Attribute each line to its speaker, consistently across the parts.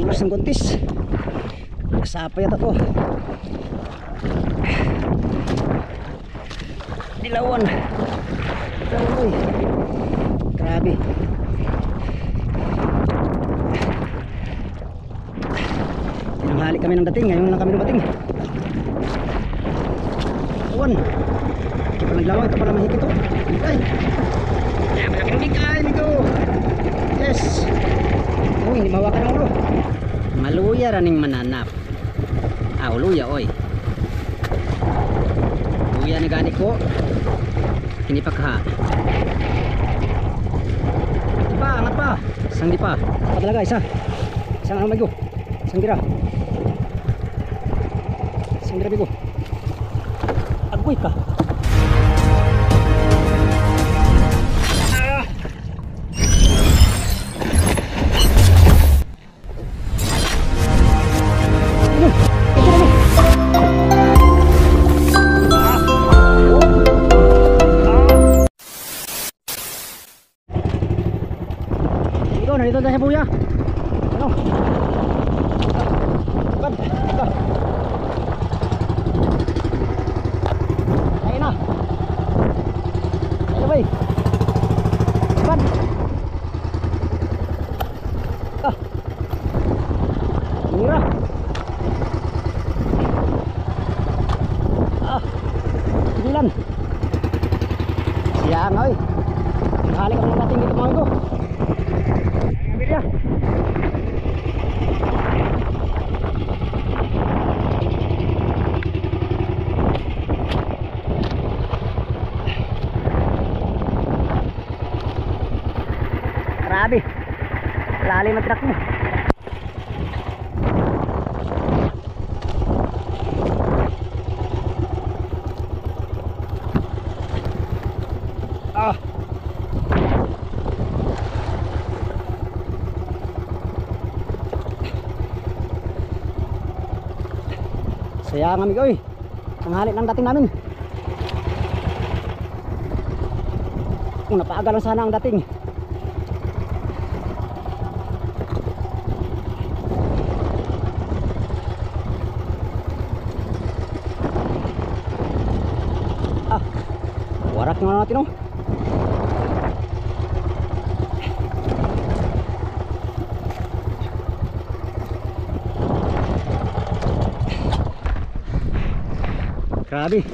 Speaker 1: Dulas ng kuntis. Kasapa yata to. Dilawan. Dilawan boy. Grabe. Tinanghali kami ng dating. Ngayon lang kami dumating. Dilawan. Hindi pa naglawan. Ito pala mahigit to. Ay. Ay, malaki ng bigay nito. Yes. Uy, hindi mahawakan ang ulo. Maluya raning mananap. Ah, uluya oy. Luya ni gani ko. Hindi pa kaha. Pa, angat pa. Isang di pa. Pa talaga, isa. Isang ano mago. Isang gira. Isang gira bigo. Agoy ka. Nandito tayo sa buya. Ano? Bad. Ayun na. Ayun bay. Bad. Ah. Mira. Ah. Tigilan. Siyang oy. Halik ang natin dito mga ito. Grabe, lalim ang truck mo. Ah. Sayang amigo eh. Ang halik ng dating namin. Napaaga lang sana ang dating. Warak nga natin oh. Grabe.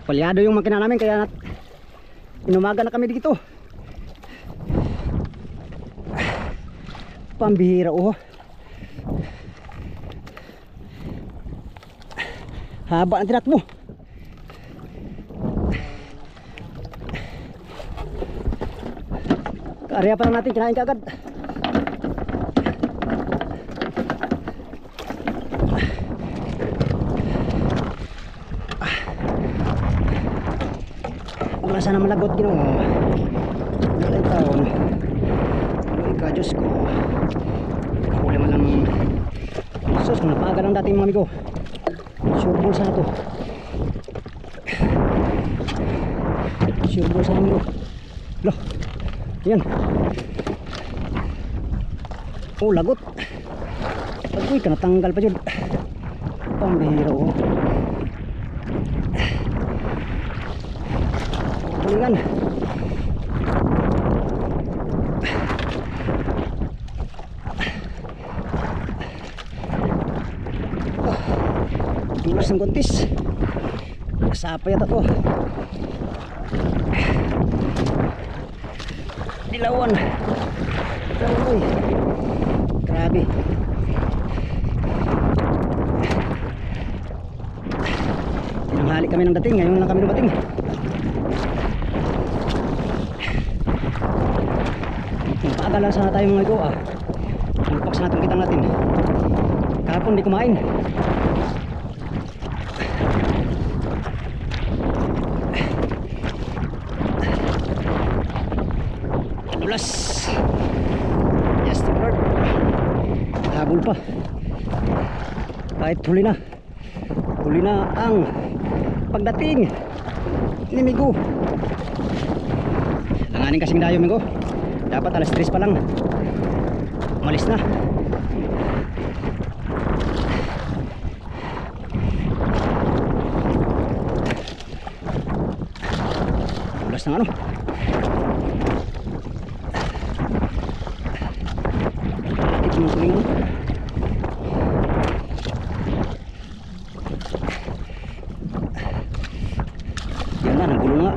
Speaker 1: Palyado yung makina namin kaya inumaga na kami dito. Pambihira oh. Haba ang tinak mo. Area pa lang natin, kinain kaagad. Wala sana malagot Ginoo. Wala taon. Uy ka, Diyos ko. Kahuli man lang. Sus, kung napaga lang dating mga amigo. Sure ball sana to. Sure ball sana amigo. Loh. Yan. Oh, lagot. Agoy ka, natanggal pa dyan. Pambihira oh. Tulingan. Dulas ng kuntis. Kasapa yata to. Dilawan. Dilawan boy. Grabe. Tinanghali kami ng dating. Ngayon lang kami dumating. Napakagala sana tayo mga ito ah. Lupak sa natong kitang natin. Kahapon di kumain. Dulas. Yes, the Lord. Habol pa. Kahit huli na. Huli na ang pagdating ni Migo. Langanin kasing dayo Migo. Dapat alas 3 pa lang. Umalis na. Ulas ng ano. Ito ng tuling mo. Yan na, nagulo na.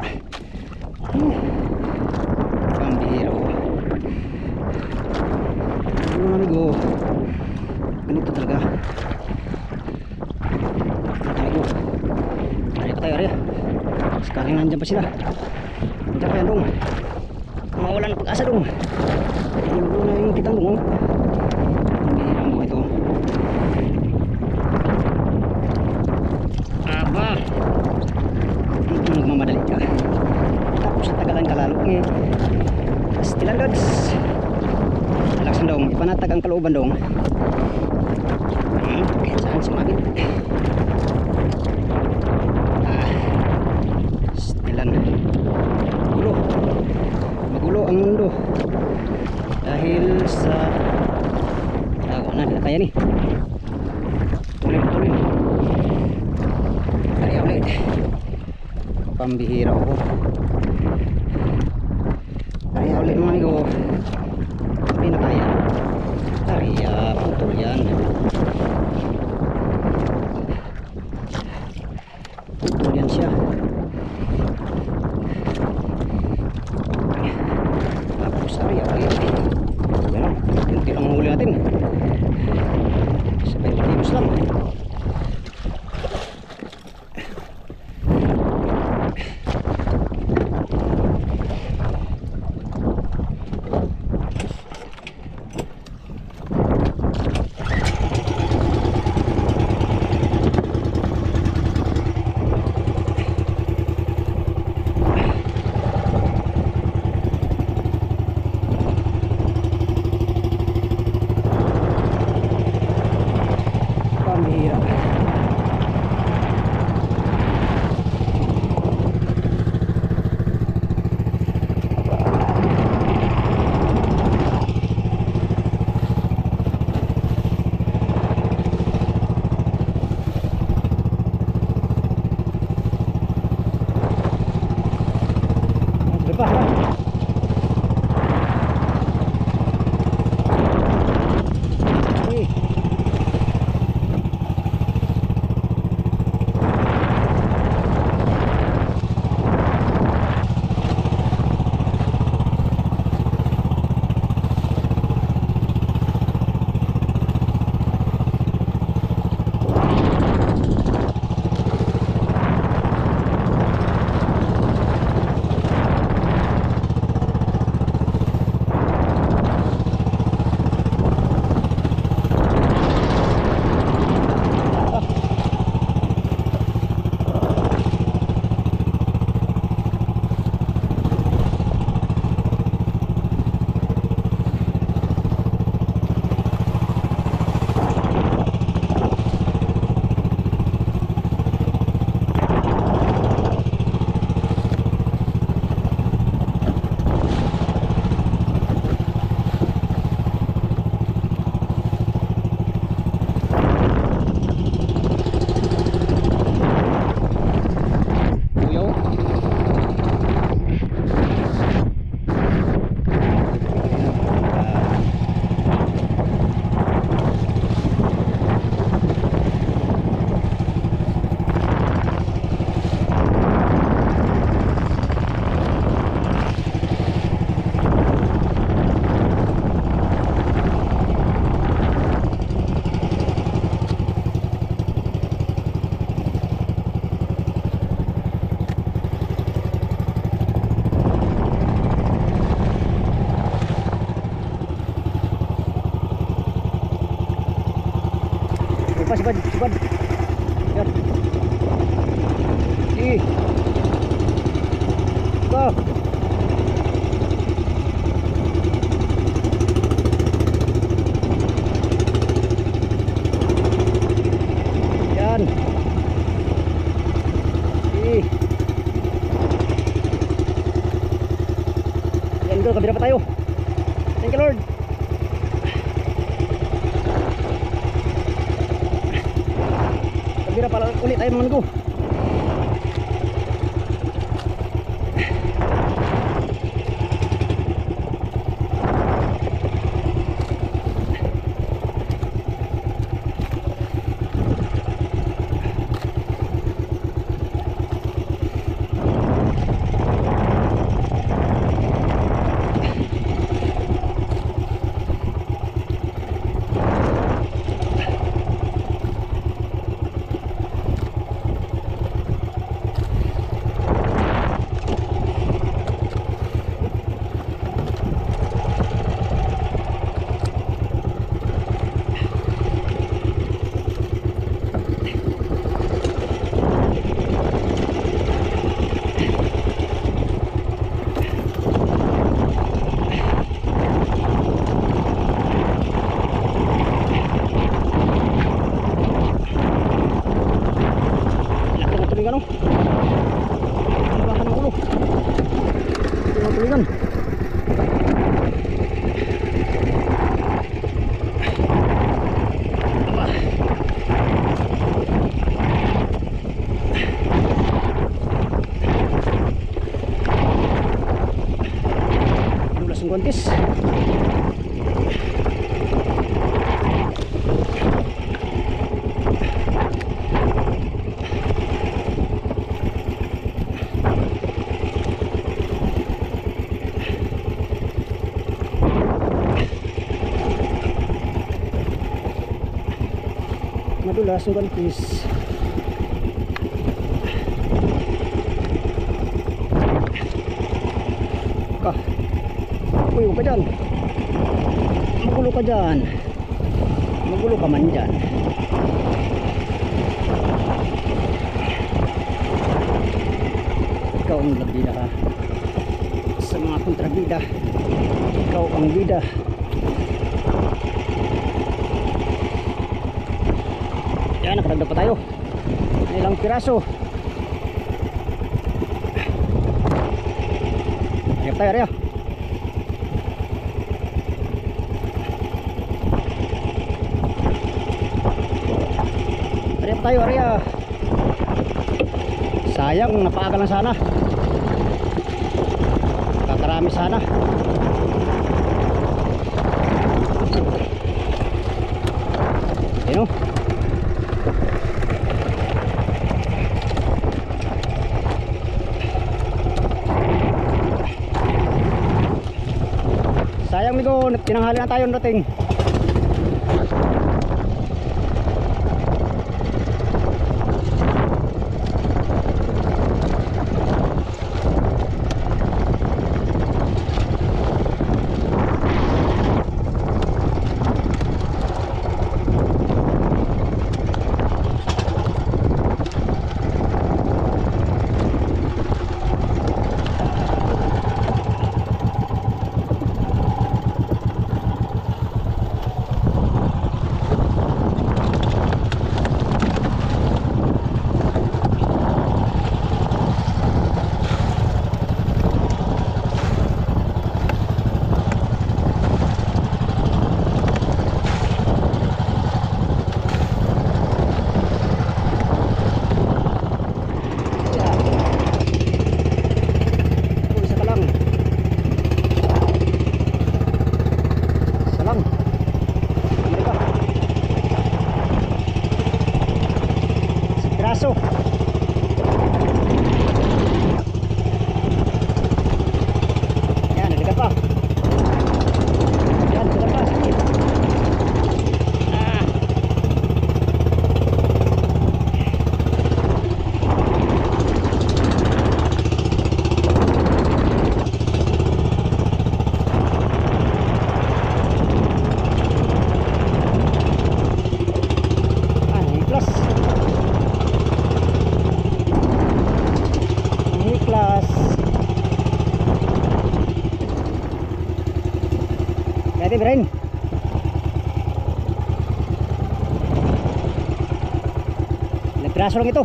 Speaker 1: Pambihira ko. Nagulo na amigo. Ganito talaga. Amigo. Ari pa tayo, ari. Sekarang nandiyan pa sila. Nandiyan pa yan dong. Mawalan ng pag-asa dong. Nagulo na yung kitang dong. Pambihira mo ito. Aba. Dito nagmamadali ka. Tapos sa tagalan ka lalo eh. Pastilan lods. Relaxan dong. Ipanatag ang kalooban dong. Okay, saan sumabit? Pastilan. Magulo. Magulo ang mundo. Dahil sa na, hindi na kaya ni. Tuloy. Kaya ulit. Pambihira ko. Kaya ulit naman ko. Hindi na kaya. Kaya putol yan. Putol yan siya. Tapos kaya ulit. Yan o. Hindi lang mahuli natin. Sabay kilos lang. Sipad. Yan. Go. Yan. Yan, go, kabila pa tayo. Thank you Lord. Kabira pala ulit tayo mga amigo. Kontis. Madulas ang kontis. Uy, ka dyan. Magulo ka dyan. Magulo ka man dyan. Ikaw ang nagbida ka sa mga kontrabida. Ikaw ang bida. Yan, nakadagdag pa tayo. Ilang piraso. Ayap tayo, Arya. Tayo Arya. Sayang napaaga lang sana. Kakarami sana. Ayun. Sayang migo, tinanghali na tayo nating. Pwede rin. Nagpiraso lang ito.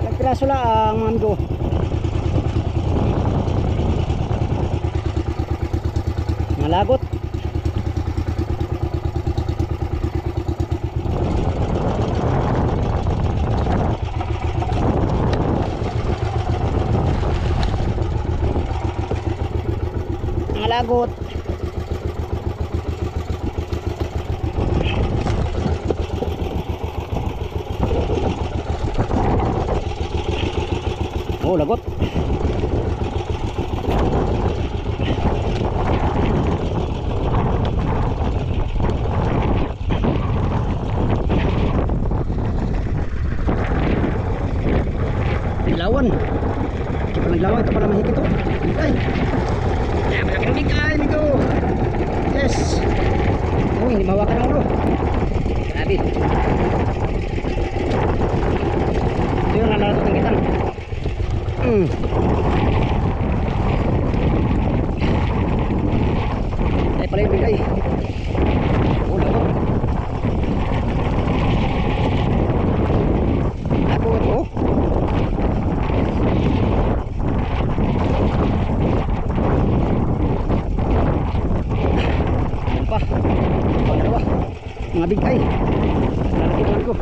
Speaker 1: Nagpiraso lang ang mga amigo. lagot. Mga lagot. Oh, lagot. Naglawan. Ito naglawan, ito pala mahigit ito. Ay. Ay, malaking bigay nito. Yes. Oh, hindi mahawakan ang ulo. Grabe. Ito yung nalalatot ng gitang. Ay pala yung bigay. Oh, lagot. Lagot, oh. Pa, pangalawa, mga bigay. Kalalaki ko.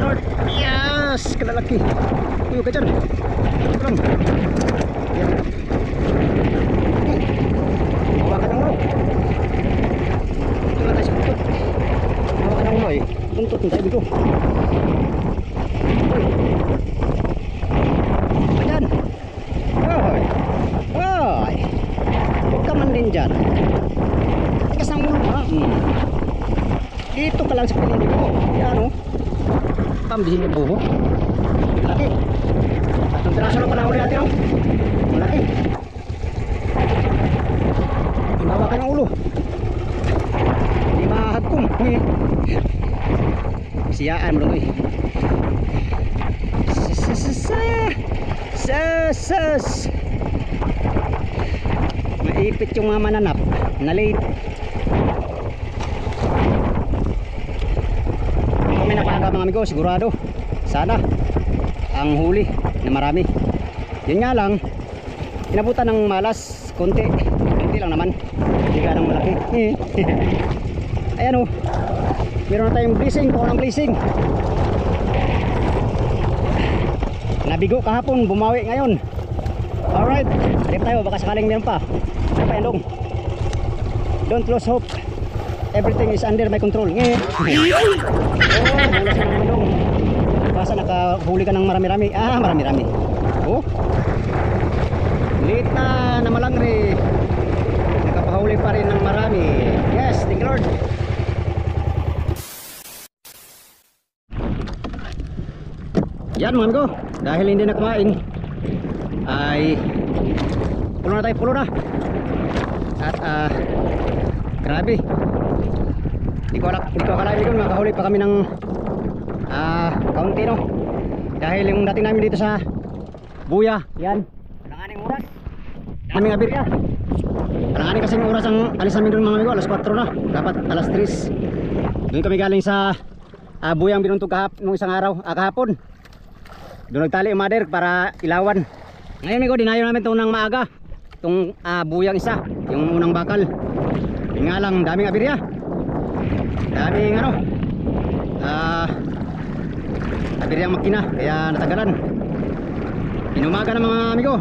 Speaker 1: Lord, yes, kalalaki. Uyo ka dyan. Ito lang. Yan. Hawakan ang ulo. Ito lang tayo sa buntot. Hawakan ang ulo eh. Buntot ng tayo dito. Ayan. Ay. Ay. Huwag ka man din dyan. Tigas ng ulo ha. Dito ka lang sa pinili ko. Yan o. Pambihin yung buho. Malaki. At ang piraso na pala ulit natin o. Malaki. Hinawa ka ng ulo. Hindi mahagkom. Siyaan mo lang eh. Sas. Maipit yung mga mananap. Nalate. Kami napaga mga amigo, sigurado. Sana ang huli na marami. Yun nga lang, inabutan ng malas. Konti lang naman. Hindi ka nang malaki. Ayan o. Meron na tayong blessing. Kuha ng blessing. Nabigo kahapon, bumawi ngayon. Alright, trip tayo, baka sakaling meron pa. Ano pa yan dong? Don't lose hope. Everything is under my control. Oh, bulas naman dong. Basta nakahuli ka ng marami-rami. Ah, marami-rami. Oh, late na malangri. Nakapahuli pa rin ng marami. Yes, thank you Lord. Yan mga amigo, dahil hindi na kumain ay pulo na. At grabe, hindi ko akalain dito makahuli pa kami ng kaunti no. Dahil yung dating namin dito sa Buya, yan alanganing oras naming abirya. Alanganing kasing oras ang alis namin doon mga amigo, alas 4 na, dapat alas 3. Doon kami galing sa Buya ang binuntog nung isang araw, kahapon. Doon nagtali yung mother para ilawan. Ngayon amigo, dinayo namin ito ng maaga. Itong buyang isa, yung unang bakal. Yun nga lang, daming abirya. Daming abiryang makina, kaya natagalan. Inumaga na mga amigo,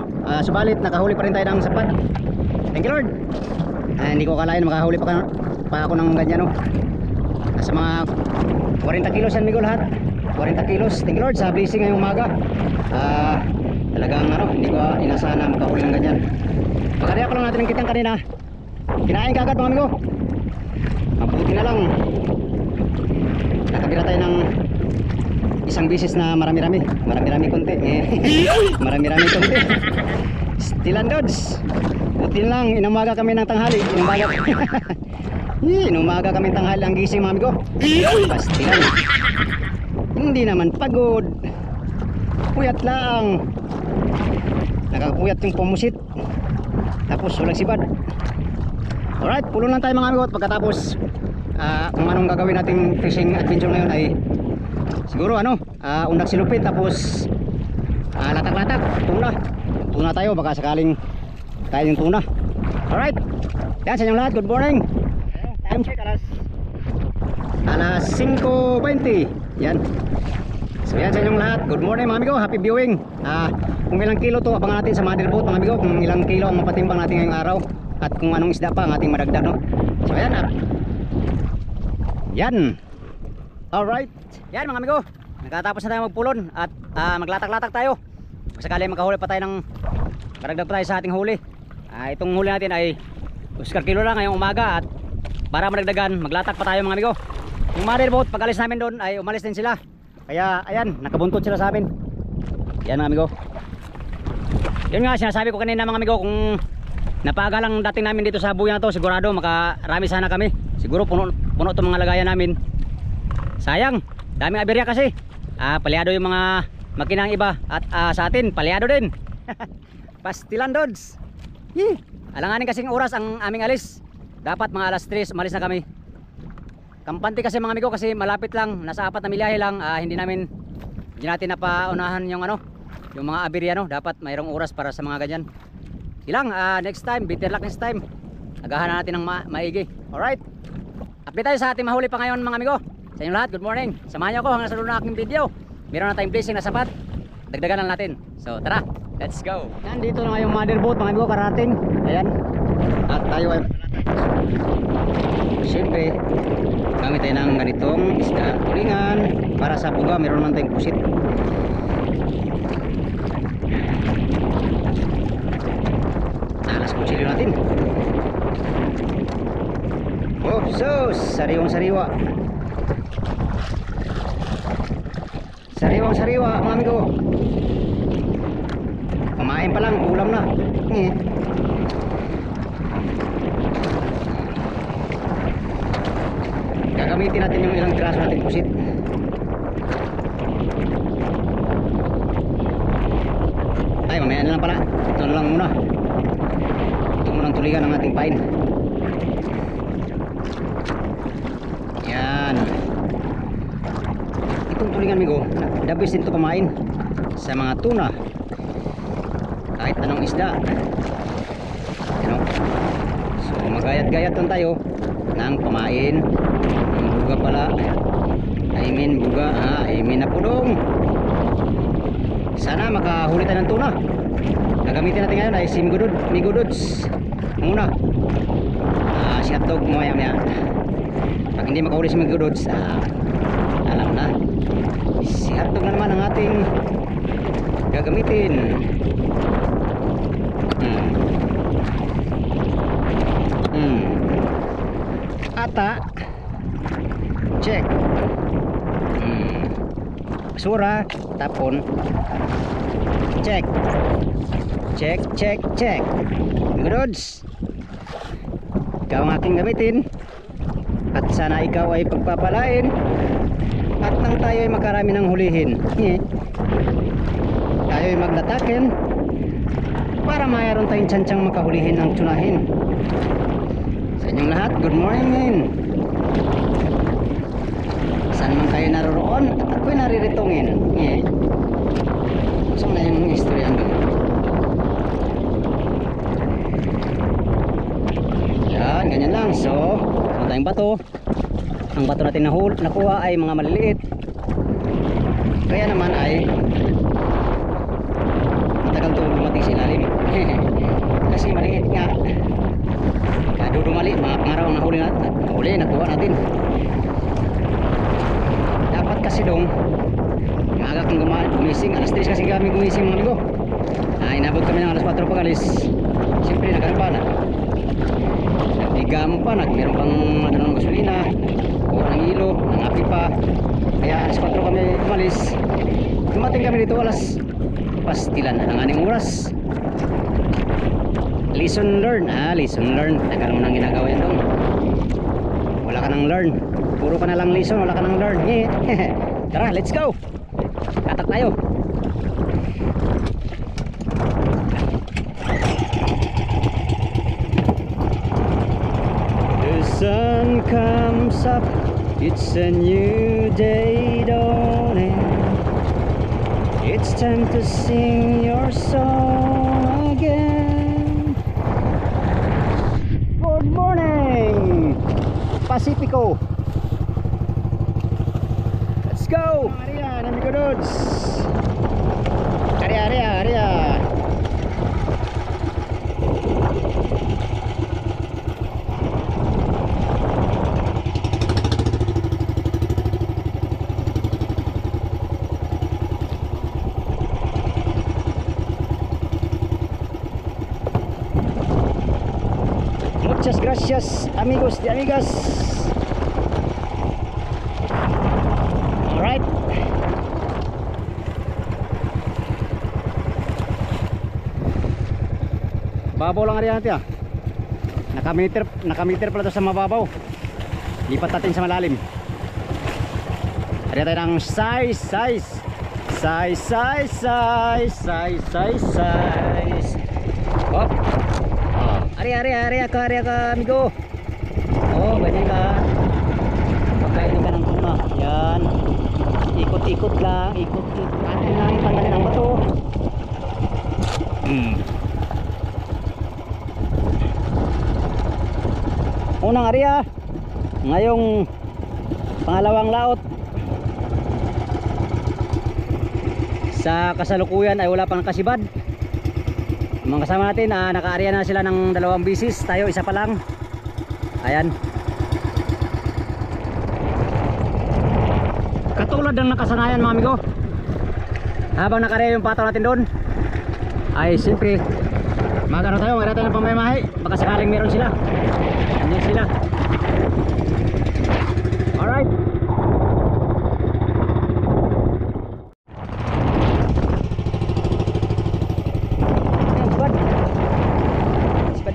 Speaker 1: subalit nakahuli pa rin tayo ng sapat. Thank you Lord. Hindi ko akalain makahuli pa ako ng ganyan no. Nasa mga 40 kilos yan amigo lahat. 40 kilos, thank you Lord sa blessing ngayong umaga. Talagang hindi ko inasahan na makahuli ng ganyan. Pagkariya ko lang natin ang kitang kanina, kinain ka agad mga amigo. Mabuti na lang nakabira tayo ng isang bisis na marami-rami konti. Marami-rami konti. Stilan Dods. Buti na lang inumaga kami ng tanghali. Inumaga kami ng tanghali ang gising mga amigo. Pastilan. Hindi naman pagod. Puyat lang. Nakakapuyat yung pumusit. Tapos walang sibad. Alright, pulo lang tayo mga amigo. Pagkatapos kung anong gagawin nating fishing adventure ngayon ay siguro undak silupit. Tapos latak-latak, tuna tayo, baka sakaling tayo yung tuna. Alright. Yan sa inyong lahat, good morning. Time check alas 5:20. Yan. So yan sa inyong lahat, good morning mga amigo, happy viewing. Kung ilang kilo to, abangan natin sa motherboard mga amigo, kung ilang kilo ang mapatimbang natin ngayong araw, at kung anong isda pa ang ating madagdag, no? So yan, yan. Alright. Yan mga amigo, nakatapos na tayo magpulon at maglatak-latak tayo. Kung sakali makahuli pa tayo ng karagdag pa tayo sa ating huli. Itong huli natin ay Oscar kilo lang ngayong umaga, at para madagdagan, maglatak pa tayo mga amigo. Yung motherboard, pag alis namin doon ay umalis din sila. Kaya ayan, nakabuntot sila sa amin. Yan mga amigo. Yun nga, sinasabi ko kanina mga amigo, kung napaga lang dating namin dito sa buya na to, sigurado makarami sana kami. Siguro puno itong mga lagayan namin. Sayang, daming aberya kasi. Palyado yung mga makinang iba. At sa atin, palyado din. Pastilan dods. Alanganin kasing oras ang aming alis. Dapat mga alas 3 umalis na kami. Kampante kasi mga amigo, kasi malapit lang, nasa 4 na milyahe lang. Hindi natin napaunahan yung yung mga aberya, no? Dapat mayroong oras para sa mga ganyan. Ilang, next time, better luck next time. Agahan natin ng maigi. Alright, update tayo sa ating mahuli pa ngayon mga amigo. Sa inyo lahat, good morning. Samahan niyo ako hanggang sa dulo ng aking video. Meron na tayong blessing na sapat, dagdagan lang natin. So tara, let's go. Nandito na ngayong motherboard mga amigo, karating. Ayan, at tayo ay siyempre gamit tayo ng ganitong isda tulingan. Para sa buga, meron naman tayong pusit. Alas kutsilyo natin. Oh sus, sariwang sariwa. Sariwang sariwa mga amigo. Kumain pa lang, ulam na. Gagamitin natin yung ilang piraso natin pusit. Ay, mamaya na lang pala. Ito na lang muna. Ito munang tulingan ng ating pain. Yan. Itong tulingan migo, the best din ito kumain sa mga tuna, kahit anong isda. So magayat-gayat lang tayo ng pamain. Buga pala, I mean buga, I mean na pudong. Sana makahuli tayo ng tuna. Gagamitin natin ngayon ay si Migodods muna. Si hotdog maya maya. Pag hindi makahuli si Migodods, alam na, si hotdog na naman ang ating gagamitin. Ata check. Sura tapon. Check. Check, check, check. Goods. Ikaw ang aking gamitin. At sana ikaw ay pagpapalain. At nang tayo ay makarami ng hulihin. Tayo ay maglatakin para mayroon tayong tsantsang makahulihin ng tsunahin. Sa inyong lahat, good morning. Saan man kayo naroroon at ako'y nariritungin. Saan na yung istorya doon? Yan, ganyan lang. So, meron tayong bato. Ang bato natin nakuha ay mga maliliit. Kaya naman ay matagal ito dumating sa ilalim. Kasi maliit nga. Kadudumali, mga pangaraw ang nahuli, nakuha natin. Dapat kasi dong maaga kang gumising. Alas 3 kasi kami gumising mga amigo. Inabot kami ng alas 4 pag alis. Siyempre nakarapa na. Nagbiga mo pa, meron pang ng gasolina, o ng ilo, ng api pa. Kaya alas 4 kami umalis. Dumating kami dito alas pastilan na ng aning oras. Lesson learn. Lesson learn. Tagal mo nang ginagawa yan dong. Wala ka nang learn. Puro ka na lang lesson, wala ka nang learn. Tara, let's go. Katak tayo. The sun comes up, it's a new day dawning. It's time to sing your song again. Good morning, Pacifico. Let's go. Area, amigo Dods. Area. Muchas gracias, amigos y amigas. Alright. Babaw lang rin natin ah. Nakameter pala ito sa mababaw. Lipat natin sa malalim. Ari tayo ng size. Hop. Ari ka amigo. Oh, ganyan ka. Pagkain ka ng tuna. Yan. Ikot lang. Atin lang tanggalin ang bato. Unang area. Ngayong pangalawang laot. Sa kasalukuyan ay wala pang kasibad. Mga kasama natin, naka-area na sila ng 2 bisis. Tayo isa pa lang. Ayan. Katulad ng nakasanayan mga amigo, habang naka-area yung pataw natin doon, ay siyempre magano tayo ng pamamahay. Baka sakaling meron sila. Andyan sila. Alright.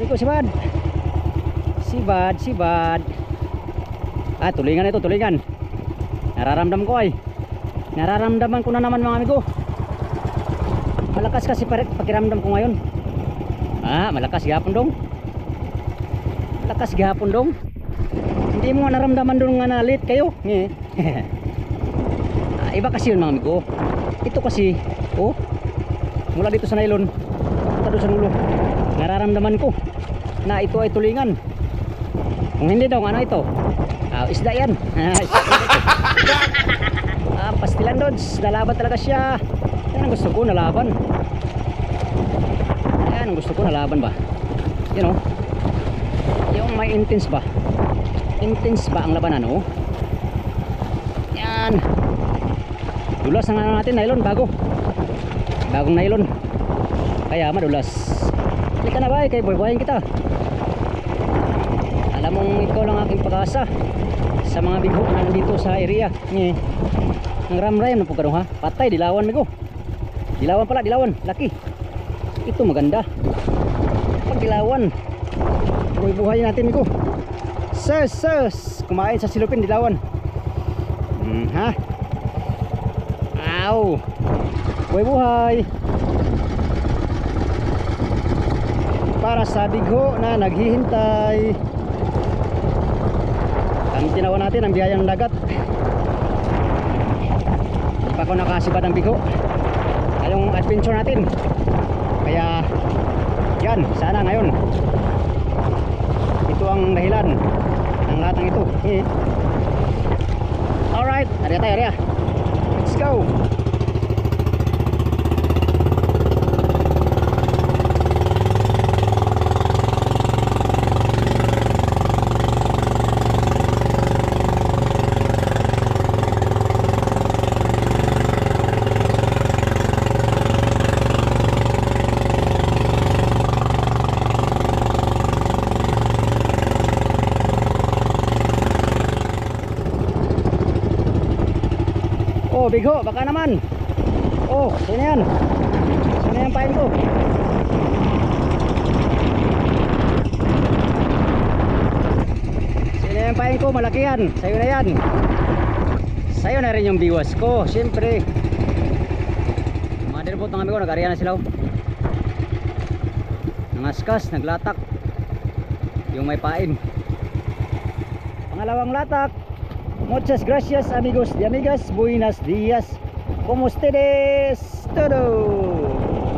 Speaker 1: Sibad. Tulingan. Nararamdaman ko na naman mga amigo. Malakas kasi pakiramdam ko ngayon. Malakas gihapon dong. Hindi mo naramdaman doon nga na late kayo. Iba kasi yun mga amigo. Ito kasi, mula dito sa nylon papunta doon sa nulo, nararamdaman ko na ito ay tulingan. Kung hindi daw, ano ito? Isda yan. Pastilan Dods, lalaban talaga siya. Yan ang gusto ko, nalaban. Ba? You know, yung may intense ba ang labanan, oh. Yan. Dulas ang ano natin, nylon, bagong nylon, kaya madulas. Hindi ka na ba, kay boy-boyin kita. Alam mong ikaw lang aking pag-asa sa mga bigho na nandito sa area. Ang ramray ano po kadong ha? Patay, dilawan migo. Dilawan, laki. Ito maganda. Pag dilawan, buhay natin migo. Sus, kumain sa silupin dilawan. Ha? Aw. Buhay. Para sa bigho na naghihintay. Ang tinawa natin ang biyayang dagat. Hindi pa ako nakasibad ng bigo ngayong adventure natin. Kaya yan, sana ngayon ito ang dahilan ng lahat ng ito. Alright, area. Let's go. Bigho, baka naman. Sino yan? Sino yung pain ko? Sino yung pain ko? Malaki yan. Sa'yo na yan. Sa'yo na rin yung biwas ko. Siyempre. Mga dirbot ng amigo, nag-area na sila. Nangaskas, naglatak. Yung may pain. Pangalawang latak. Muchas gracias amigos y amigas. Buenos días. ¿Cómo ustedes? Todos.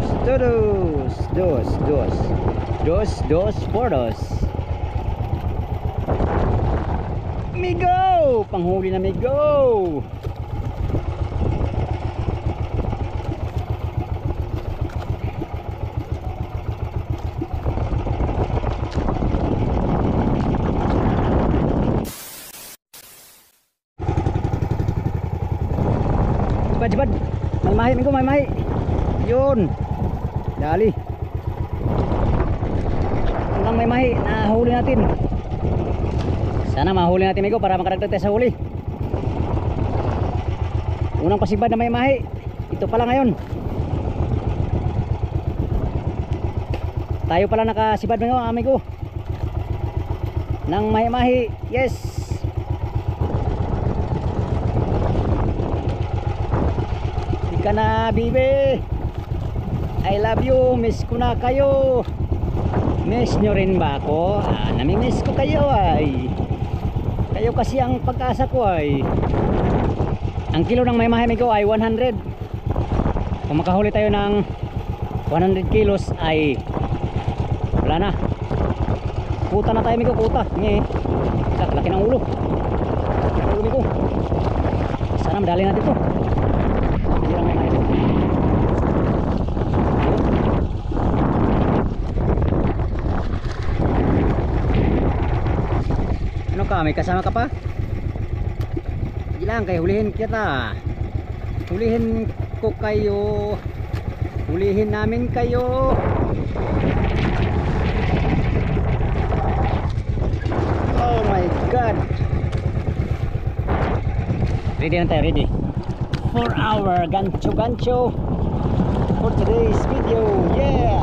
Speaker 1: Dos por dos. Migo! Panghuli na migo! Jebad, may mahi migo, may mahi. Yun. Dali. Unang may mahi, nahuli natin. Sana mahuli natin migo para makadagdag tayo sa huli. Unang pasibad na may mahi. Ito pala ngayon. Tayo pala nakasibad migo, amigo. Nang mahi-mahi. Yes. Di ka na, bibe. I love you. Miss ko na kayo. Miss nyo rin ba ako? Namimiss ko kayo ay. Kayo kasi ang pag-asa ko ay. Ang kilo ng may mahimig ko ay 100. Kung makahuli tayo ng 100 kilos ay wala na. Kuta na tayo migo, kuta. Ngayon, laki ng ulo. Ulo migo. Sana madali natin to. Hindi lang may mahimig. Ano ka? May kasama ka pa? Sige lang, kaya hulihin kita. Hulihin ko kayo. Hulihin namin kayo. Oh my God. Ready na tayo, ready. For our gancho for today's video. Yeah.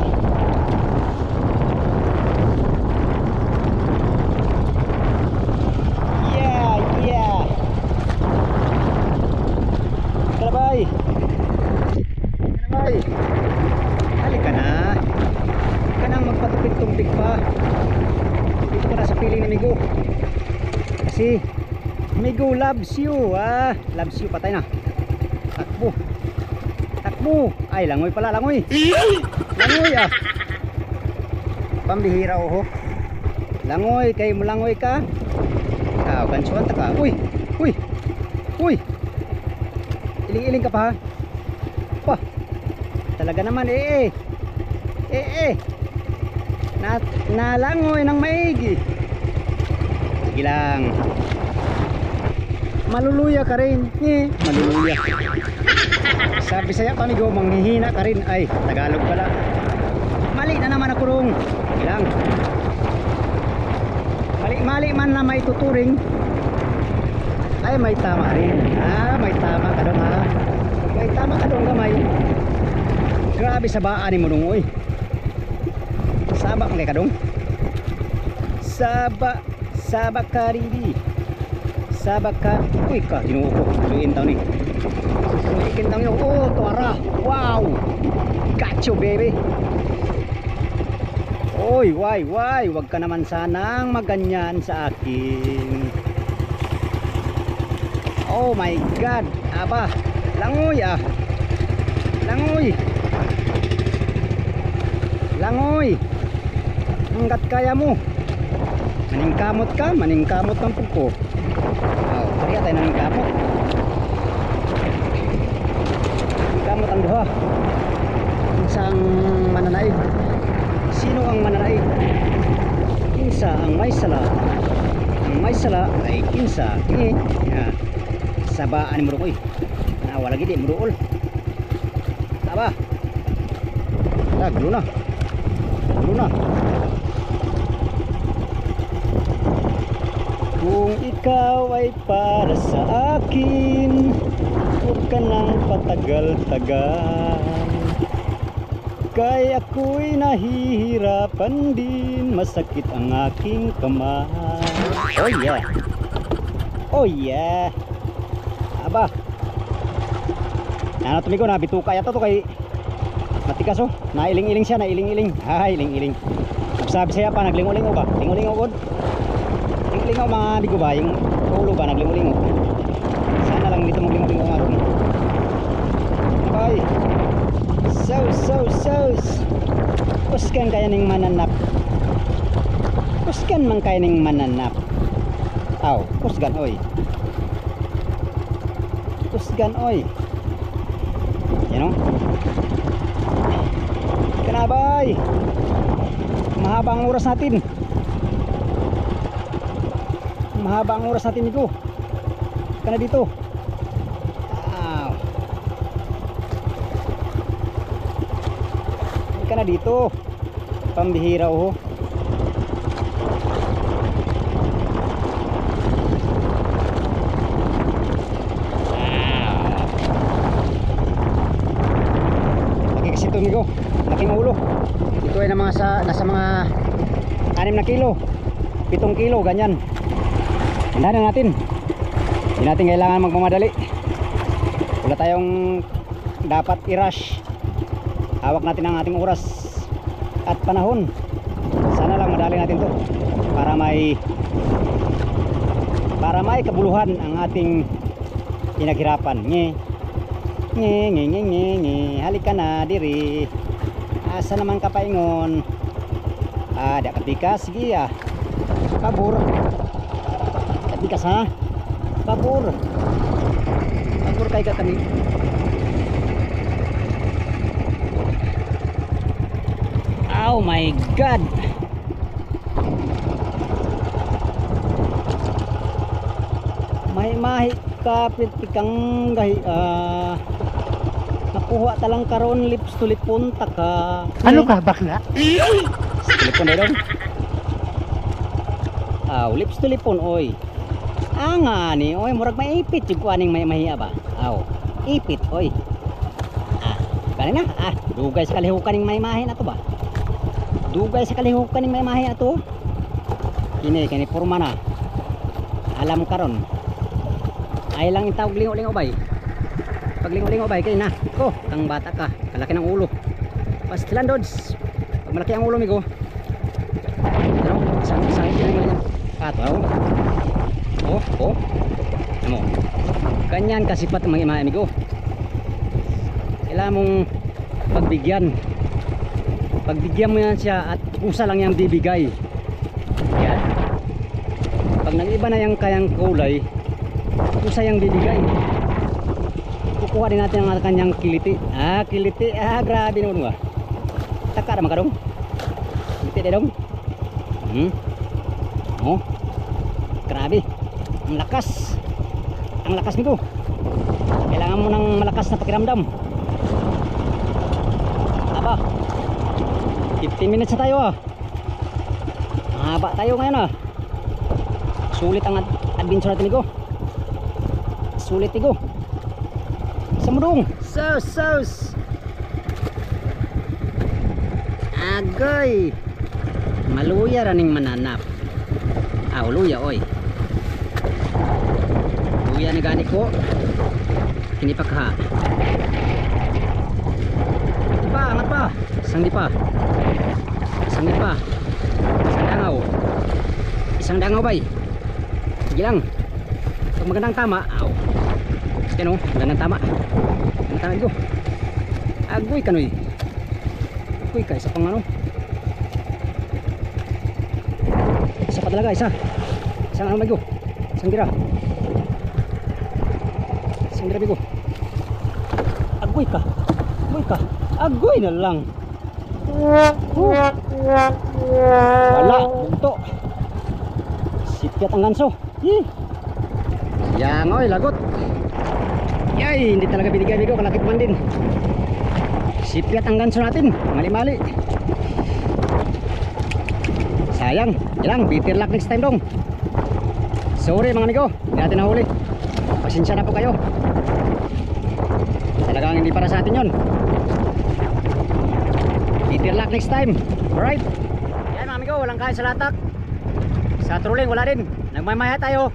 Speaker 1: Kalabay. Kalabay. Halika na. Halika nang magpatupik-tumpik pa. Dito ka na sa piling ni Migo. Kasi Migo loves you. Loves you. Patay na. Takbo. Takbo. Ay, langoy pala. Langoy. Langoy Pambihira ho. Langoy. Kayo mo langoy ka. Ikaw, gansuan ta ka. Uy. Uy. Uy. Iling-iling ka pa ha. Pa. Talaga naman nalangoy ng maigi. Sige lang. Maluluya ka rin. Maluluya. Sabi saya pamigo, manghihina ka rin. Ay, Tagalog pala. Mali na naman ako rong. Sige lang. Mali man na may tuturing. Ay, may tama rin. May tama ka dong ha. May tama ka dong gamay. Grabe sabaan ni mo dong oy. Saba man kay ka dong. Saba ka rin. Saba ka. Uy ka, ginuo ko. Suyin taon ni. Suyin taon ni. Oh, tuwara. Wow. Got you baby. Oy, why? Wag ka naman sanang maganyan sa akin. Oh my God. Aba, langoy Langoy. Langoy. Hanggat kaya mo. Maningkamot ka, maningkamot ng puko. Kariya tayo naningkamot. Maningkamot ang duha. Isang mananaig. Sino ang mananaig? Kinsa ang may sala. Ang may sala ay kinsa. Sabaan mo koy. Wala gid mo duol. Taba. Gulo na. Kung ikaw ay para sa akin, huwag ka nang patagal-tagal. Kaya ako'y nahihirapan din, masakit ang aking kamay. Oh yeah. Oh yeah. Aba. Ano tumigo na bituka yata to kay matikas oh. Nailing-iling siya, nailing-iling. Iling-iling. Sabi siya pa naglingo-lingo ba? Lingo-lingo god. Lingo mga ligo ba yung ulo ba naglingo-lingo. Sana lang dito maglingo-lingo nga ron. Bye. So. Kuskan kaya ning mananap. Kuskan man kaya ning mananap. Aw, kusgan oy. Kusgan oy. Yan o. Kanabay. Mahaba ang oras natin. Mahaba ang oras natin ito. Kana dito. Aw. Kana dito. Pambihira oh. Migo, laking ulo. Ito ay na mga nasa mga 6 na kilo, 7 kilo, ganyan. Hindahan natin. Hindi natin kailangan magmamadali. Wala tayong dapat i-rush. Hawak natin ang ating oras at panahon. Sana lang madali natin to para may kabuluhan ang ating pinaghirapan. Nge, halika na diri. Asa naman ka paingon? Ada katikas, sige ah. Pabor. Katikas ha? Pabor. Pabor kay ka kami. Oh my god. Mahi kapit pikang gahi nakuha talang karon lips to lip punta ka.
Speaker 2: Ano ka bakla?
Speaker 1: Lipon na dong. Aw, lips to lipon oy. Anga ni oy murag maipit jud ko aning may mahiya ba. Aw, ipit oy. Kani na dugay sa kalihukan ning may mahi na to ba. Dugay sa kalihukan ning may mahi na to. Kini porma na. Alam karon. Ay lang itawag lingo-lingo bay. Pag lingo-lingo bay kay na. Ko, kang bata ka, kalaki ng ulo. Pastilan dods. Pag malaki ang ulo migo. Ano? Sakit yan. Ato. Oh. Ano? Ganyan kasipat ang mga amigo. Kailangan mong pagbigyan. Pagbigyan mo yan siya at kusa lang yang bibigay. Yan. Pag nag-iba na yung kayang kulay, kusa yang bibigay. Kukuha din natin ang kanyang kiliti. Kiliti. Grabe naman ba. Taka naman ka dong. Kiliti na dong. Oh. Grabe. Ang lakas. Ang lakas nito. Kailangan mo ng malakas na pakiramdam. Aba. 15 minutes na tayo Mahaba tayo ngayon Sulit ang adventure natin ito. Sulit ito. Samudong. Sus. Agay. Maluya raning mananap. Luya oy. Luya ni gani ko. Kinipakha. Angat pa. Isang di pa. Isang dangaw. Isang dangaw bay. Sige lang. Pag magandang tama. Yan magandang tama. Magandang tama ito. Agoy ka noy. Agoy ka. Isa pang Isa pa talaga. Isang bigo. Isang gira. Bigo. Agoy ka. Agoy na lang. Wala. Bugto. Sipiat ang ganso. Yang oy lagot. Yay, hindi talaga binigay bigo. Kalakit man din. Sipiat ang ganso natin. Mali-mali. Sayang. Ilang, bitter luck next time dong. Sorry mga amigo, hindi natin nahuli. Pasensya na po kayo. Talagang hindi para sa atin yun. Bitter luck next time. Alright. Yan mga amigo, walang kain sa latak. Sa trolling wala din. Nagmamaya tayo.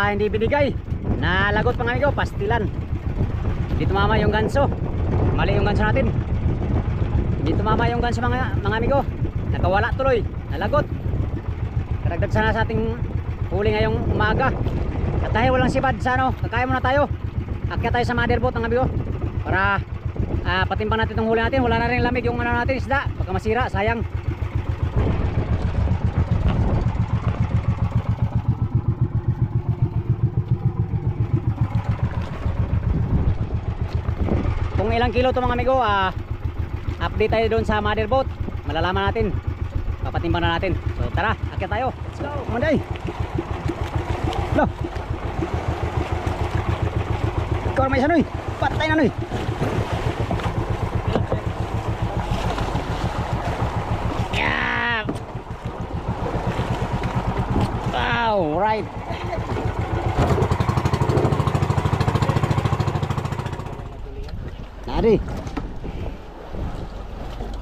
Speaker 1: Hindi binigay. Nalagot mga amigo, pastilan. Hindi tumama yung ganso. Mali yung ganso natin. Hindi tumama yung ganso mga amigo. Nakawala tuloy. Nalagot. Karagdag sana sa ating huli ngayong umaga. At dahil walang sibad sa kakain muna tayo. Akyat tayo sa motherboat ng amigo. Para patimbang natin itong huli natin. Wala na rin lamig yung natin isda. Baka masira, sayang. kung ilang kilo to mga amigo, update tayo doon sa mother boat. Malalaman natin. Papatimbang na natin. So tara, akyat tayo. Let's go. Manday. Lo. Ikaw may isa noy. Patay na noy. Yeah. Wow, right. Nari.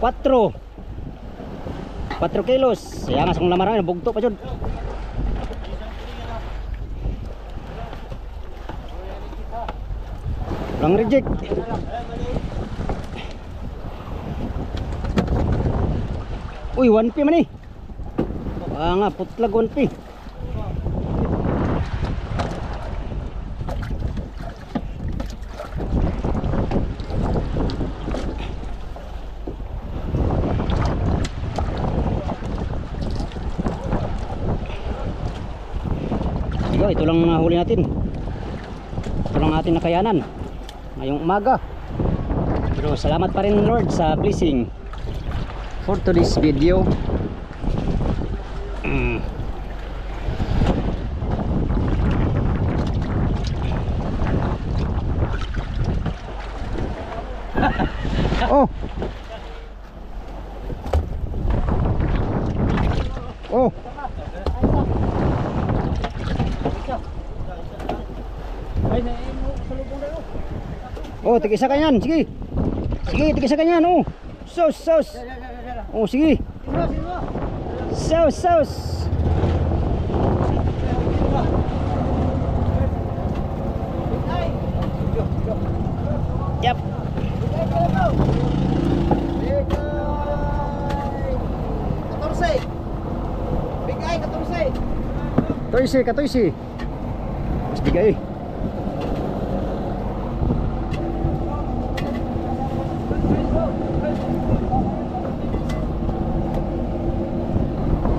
Speaker 1: 4 kilos. Ya nga sang lamaran bugto pa jud. Lang reject. Uy, 1P man eh. Nga putlag 1P. Ito lang huli natin. Ito lang ating nakayanan ngayong umaga. Pero salamat pa rin Lord sa blessing for today's video. Oh. Oh. Oh, tig-isa ka yan. Sige. Sige, tig-isa ka yan. Oh. Sos, sos. Oh, sige. Sos, sos. Yep. Bigay 14. 14. Mas bigay.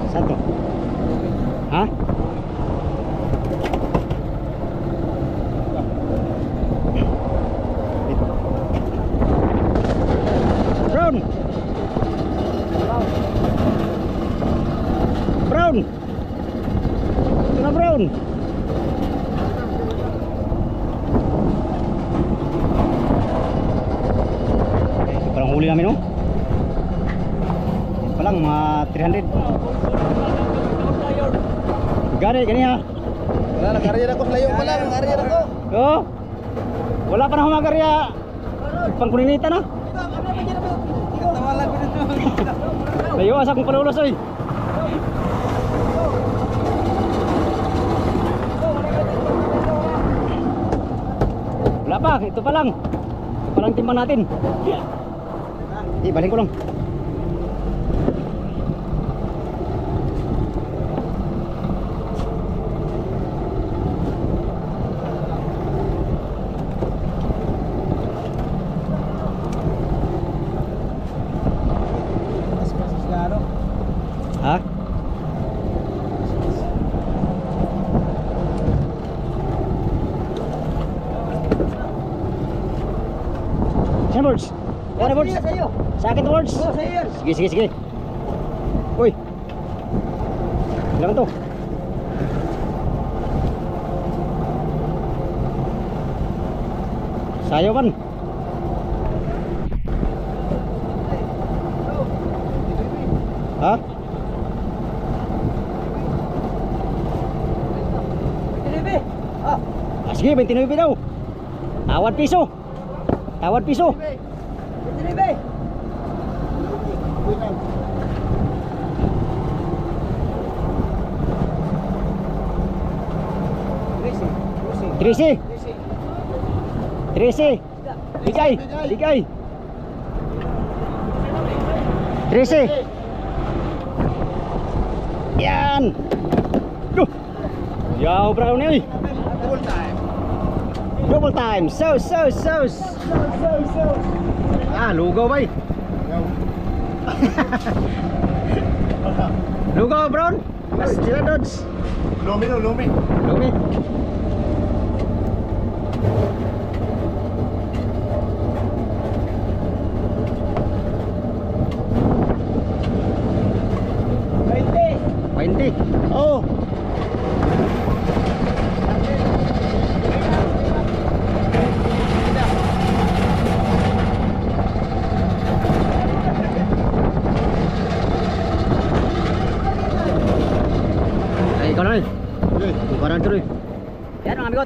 Speaker 1: Satu. Hah? Brown. Brown. Ito na brown. Ito palang huli namin, oh. Ito palang mga 300. Gani, gani ha.
Speaker 2: Wala, nag-area ako sa layo pa lang, nag-area ako.
Speaker 1: Oh. Wala pa na humagarya. Pangkuninita na.
Speaker 2: Tawalan ko dito.
Speaker 1: Layo asa kong palulos oy. Wala pa, ito pa lang. Ito pa lang timbang natin. Balik ko lang. Ha? Saan boards? Ano boards? Sa akin to boards? Sige, sige, sige. Uy. Ilan to? Sayo kan? Ha? Sige, 29 daw. Tawad piso. Tawad piso.
Speaker 2: 29.
Speaker 1: 13. 13. Ligay, ligay. 13. Yan. Duh. Yaw brown ni.
Speaker 2: Double time.
Speaker 1: Double time. So. Ah, lugaw bay. Lugaw brown. Mas sila dodge.
Speaker 2: Lumi no, lumi.
Speaker 1: Lumi.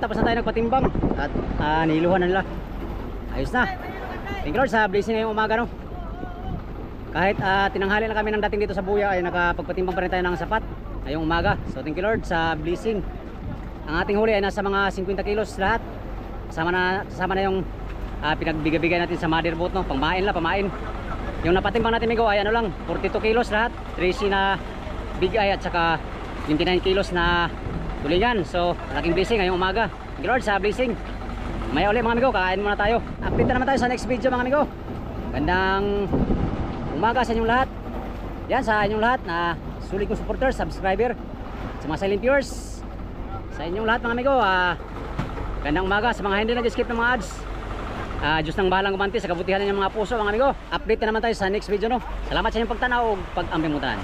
Speaker 1: tapos na tayo nagpatimbang at niluhan na nila. Ayos na. Thank you Lord sa blessing ngayong umaga, no. Kahit tinanghali na kami ng dating dito sa Buya, ay nakapagpatimbang pa rin tayo ng sapat ngayong umaga. So thank you Lord sa blessing. Ang ating huli ay nasa mga 50 kilos lahat. Kasama na yung pinagbigay natin sa mother boat, no. Pamain. Yung napatimbang natin migo ay ano lang, 42 kilos lahat. 13 na big eye at saka 29 kilos na tulingan. So malaking blessing ngayong umaga. Thank you Lord sa blessing. Maya ulit mga amigo, kakain muna tayo. Update na naman tayo sa next video mga amigo. Gandang umaga sa inyong lahat. Yan sa inyong lahat na sulit kong supporters, subscriber, sa mga silent viewers, sa inyong lahat mga amigo. Gandang umaga sa mga hindi nag-skip ng mga ads. Diyos nang bahalang gumanti sa kabutihan ng mga puso mga amigo. Update na naman tayo sa next video, no. Salamat sa inyong pagtanaw o pag-ambimutan.